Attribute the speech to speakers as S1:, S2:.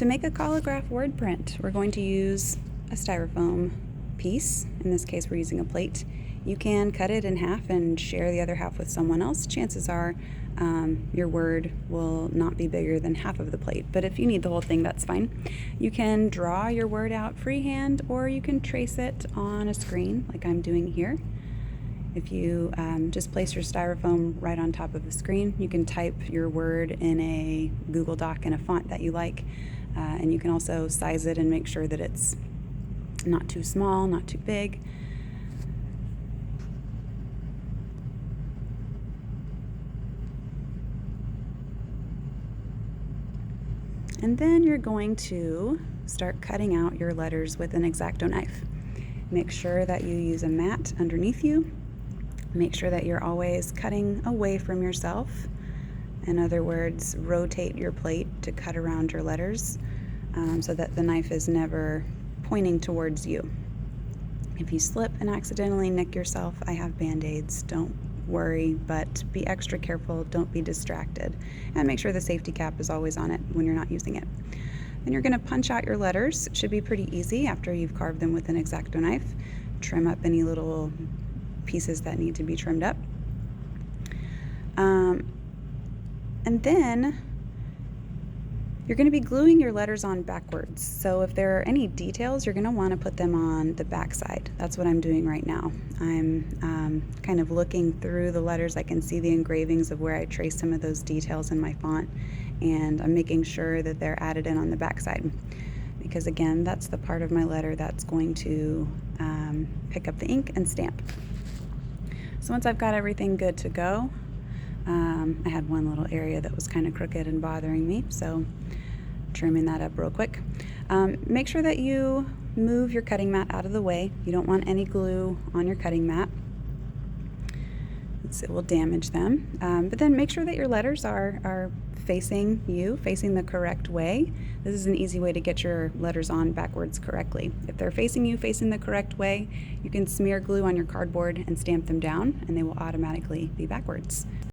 S1: To make a Collagraph word print, we're going to use a styrofoam piece. In this case, we're using a plate. You can cut it in half and share the other half with someone else. Chances are your word will not be bigger than half of the plate, but if you need the whole thing, that's fine. You can draw your word out freehand, or you can trace it on a screen like I'm doing here. If you just place your styrofoam right on top of the screen, you can type your word in a Google Doc in a font that you like, and you can also size it and make sure that it's not too small, not too big. And then you're going to start cutting out your letters with an X-Acto knife. Make sure that you use a mat underneath you. Make sure that you're always cutting away from yourself. In other words, rotate your plate to cut around your letters so that the knife is never pointing towards you. If you slip and accidentally nick yourself, I have Band-Aids. Don't worry, but be extra careful. Don't be distracted. And make sure the safety cap is always on it when you're not using it. Then you're going to punch out your letters. It should be pretty easy after you've carved them with an X-Acto knife. Trim up any little pieces that need to be trimmed up. And then you're going to be gluing your letters on backwards. So if there are any details, you're going to want to put them on the back side. That's what I'm doing right now. I'm kind of looking through the letters. I can see the engravings of where I traced some of those details in my font, and I'm making sure that they're added in on the back side. Because again, that's the part of my letter that's going to pick up the ink and stamp. So once I've got everything good to go, I had one little area that was kind of crooked and bothering me, so trimming that up real quick. Make sure that you move your cutting mat out of the way. You don't want any glue on your cutting mat. It will damage them. But then make sure that your letters are facing you, facing the correct way. This is an easy way to get your letters on backwards correctly. If they're facing you, facing the correct way, you can smear glue on your cardboard and stamp them down, and they will automatically be backwards.